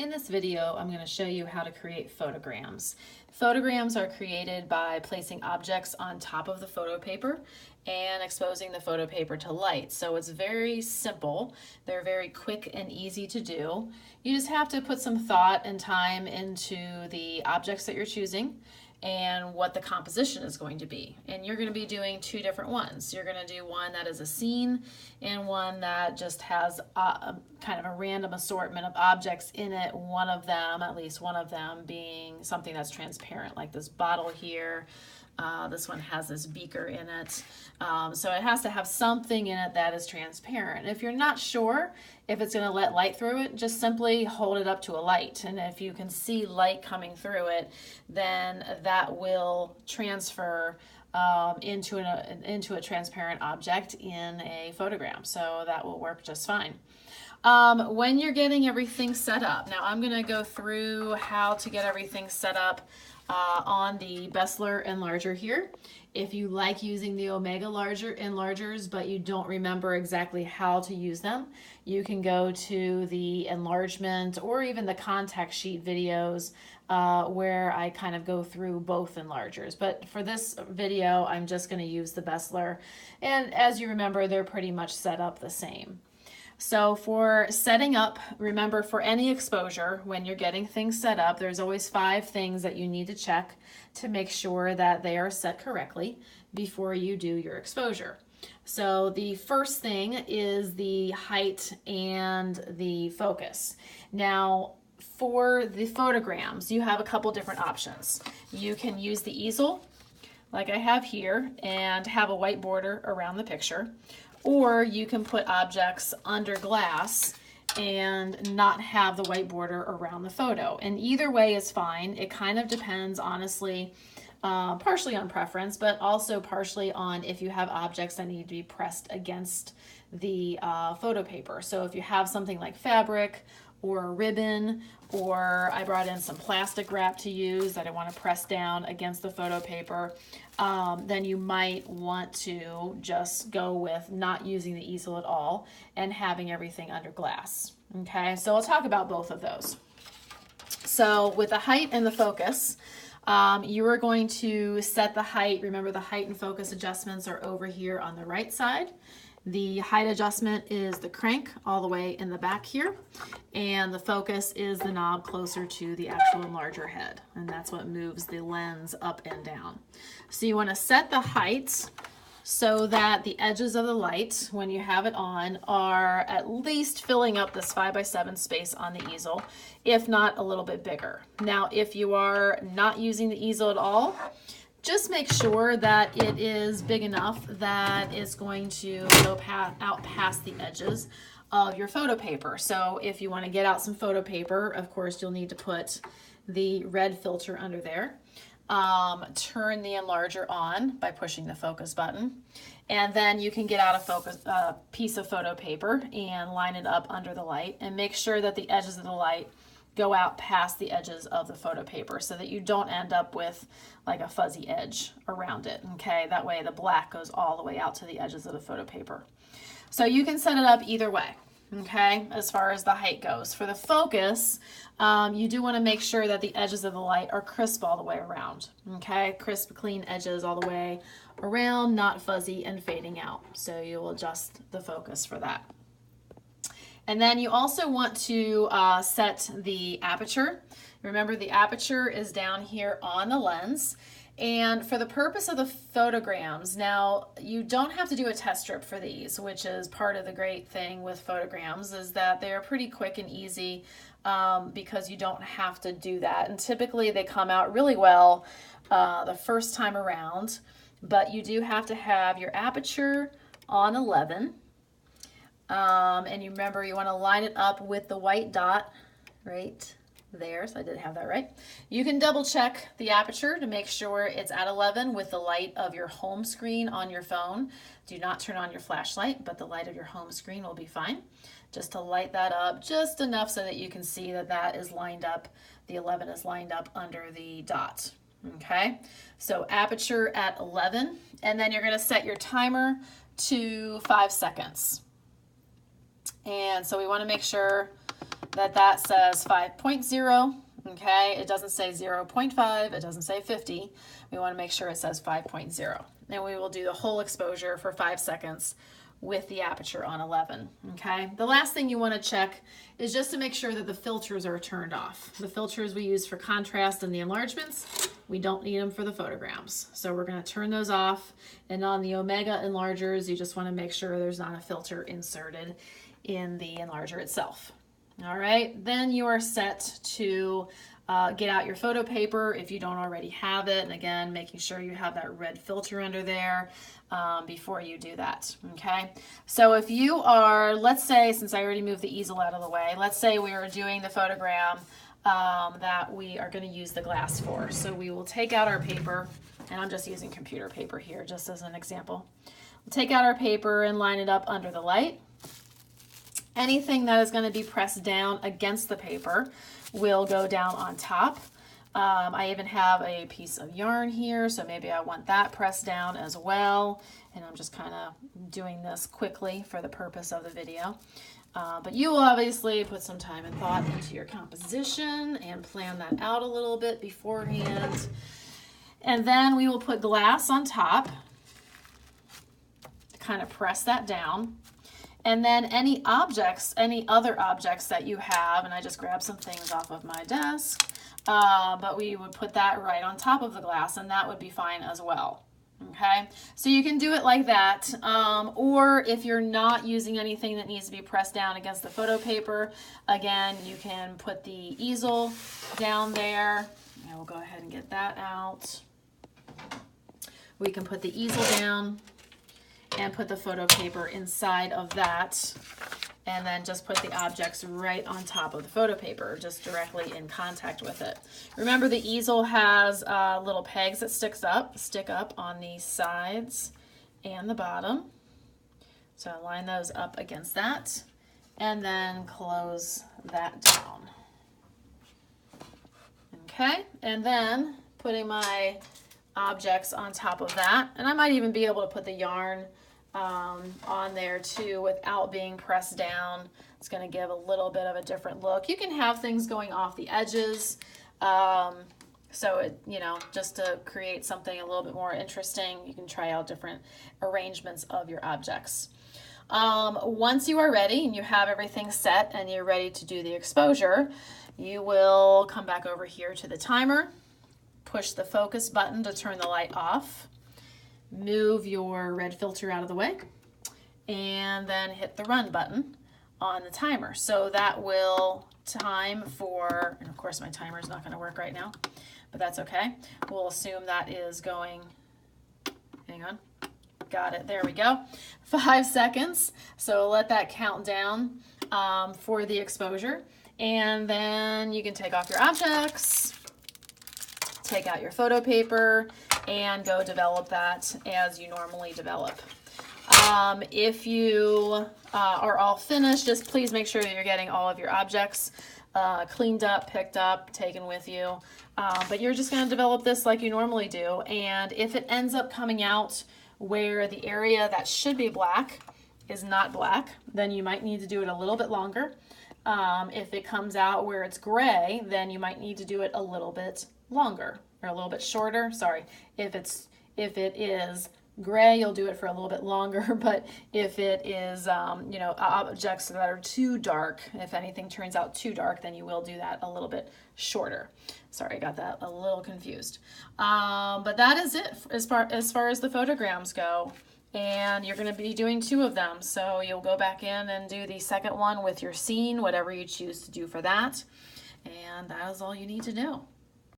In this video, I'm going to show you how to create photograms. Photograms are created by placing objects on top of the photo paper and exposing the photo paper to light. So it's very simple. They're very quick and easy to do. You just have to put some thought and time into the objects that you're choosing and what the composition is going to be. And you're going to be doing two different ones. You're going to do one that is a scene and one that just has kind of a random assortment of objects in it, one of them, at least one of them, being something that's transparent, like this bottle here. This one has this beaker in it. So it has to have something in it that is transparent. If you're not sure if it's going to let light through it, just simply hold it up to a light. And if you can see light coming through it, then that will transfer into a transparent object in a photogram. So that will work just fine. When you're getting everything set up, now I'm going to go through how to get everything set up on the Bessler enlarger here. If you like using the Omega enlargers, but you don't remember exactly how to use them, you can go to the enlargement or even the contact sheet videos where I kind of go through both enlargers. But for this video, I'm just going to use the Bessler. And as you remember, they're pretty much set up the same. So for setting up, remember for any exposure, when you're getting things set up, there's always 5 things that you need to check to make sure that they are set correctly before you do your exposure. So the first thing is the height and the focus. Now, for the photograms, you have a couple different options. You can use the easel, like I have here, and have a white border around the picture. Or you can put objects under glass and not have the white border around the photo. And either way is fine. It kind of depends, honestly, partially on preference, but also partially on if you have objects that need to be pressed against the photo paper. So if you have something like fabric or a ribbon, or I brought in some plastic wrap to use that I want to press down against the photo paper, then you might want to just go with not using the easel at all and having everything under glass. Okay, so I'll talk about both of those. So with the height and the focus, you are going to set the height. Remember, the height and focus adjustments are over here on the right side. The height adjustment is the crank all the way in the back here, and the focus is the knob closer to the actual enlarger head, and that's what moves the lens up and down. So you want to set the height so that the edges of the light, when you have it on, are at least filling up this 5x7 space on the easel, if not a little bit bigger. Now, if you are not using the easel at all, just make sure that it is big enough that it's going to go out past the edges of your photo paper. So if you want to get out some photo paper, of course, you'll need to put the red filter under there. Turn the enlarger on by pushing the focus button. And then you can get out a piece of photo paper and line it up under the light and make sure that the edges of the light go out past the edges of the photo paper so that you don't end up with like a fuzzy edge around it. Okay, that way the black goes all the way out to the edges of the photo paper. So you can set it up either way, okay, as far as the height goes. For the focus, you do want to make sure that the edges of the light are crisp all the way around, okay, crisp, clean edges all the way around, not fuzzy and fading out. So you will adjust the focus for that. And then you also want to set the aperture. Remember, the aperture is down here on the lens. And for the purpose of the photograms, now you don't have to do a test strip for these, which is part of the great thing with photograms, is that they are pretty quick and easy because you don't have to do that. And typically they come out really well the first time around, but you do have to have your aperture on 11. And you remember, you want to line it up with the white dot right there. So I did have that right. You can double check the aperture to make sure it's at 11 with the light of your home screen on your phone. Do not turn on your flashlight, but the light of your home screen will be fine. Just to light that up just enough so that you can see that that is lined up. The 11 is lined up under the dot. Okay, so aperture at 11, and then you're going to set your timer to 5 seconds. And so we want to make sure that says 5.0. Okay, it doesn't say 0.5, it doesn't say 50. We want to make sure it says 5.0. And we will do the whole exposure for 5 seconds with the aperture on 11. Okay, the last thing you want to check is just to make sure that the filters are turned off. The filters we use for contrast and the enlargements, we don't need them for the photograms. So we're going to turn those off. And on the Omega enlargers, you just want to make sure there's not a filter inserted in the enlarger itself. All right, then you are set to get out your photo paper if you don't already have it. And again, making sure you have that red filter under there before you do that, okay? So if you are, let's say, since I already moved the easel out of the way, let's say we are doing the photogram that we are going to use the glass for. So we will take out our paper, and I'm just using computer paper here just as an example. We'll take out our paper and line it up under the light. Anything that is going to be pressed down against the paper will go down on top. I even have a piece of yarn here, so maybe I want that pressed down as well. And I'm just kind of doing this quickly for the purpose of the video. But you will obviously put some time and thought into your composition and plan that out a little bit beforehand. And then we will put glass on top to kind of press that down. And then any other objects that you have, and I just grabbed some things off of my desk, but we would put that right on top of the glass, and that would be fine as well. Okay, so you can do it like that, or if you're not using anything that needs to be pressed down against the photo paper, again, you can put the easel down there. I will go ahead and get that out. We can put the easel down and put the photo paper inside of that, and then just put the objects right on top of the photo paper, just directly in contact with it. Remember, the easel has little pegs that stick up on the sides and the bottom. So line those up against that, and then close that down. Okay, and then putting my objects on top of that, and I might even be able to put the yarn on there too without being pressed down. It's going to give a little bit of a different look. You can have things going off the edges, so it, you know, just to create something a little bit more interesting. You can try out different arrangements of your objects. Once you are ready and you have everything set and you're ready to do the exposure, you will come back over here to the timer, push the focus button to turn the light off, move your red filter out of the way, and then hit the run button on the timer. So that will time for, and of course my timer is not going to work right now, but that's okay. We'll assume that is going, hang on, got it, there we go, 5 seconds. So let that count down for the exposure, and then you can take off your objects, take out your photo paper, and go develop that as you normally develop. If you are all finished, just please make sure that you're getting all of your objects cleaned up, picked up, taken with you. But you're just going to develop this like you normally do. And if it ends up coming out where the area that should be black is not black, then you might need to do it a little bit longer. If it comes out where it's gray, then you might need to do it a little bit longer, or a little bit shorter. Sorry, if it is gray, you'll do it for a little bit longer, but if it is you know, objects that are too dark, if anything turns out too dark, then you will do that a little bit shorter. Sorry, I got that a little confused. But that is it as far as the photograms go. And you're going to be doing 2 of them, so you'll go back in and do the second one with your scene, whatever you choose to do for that, and that is all you need to do.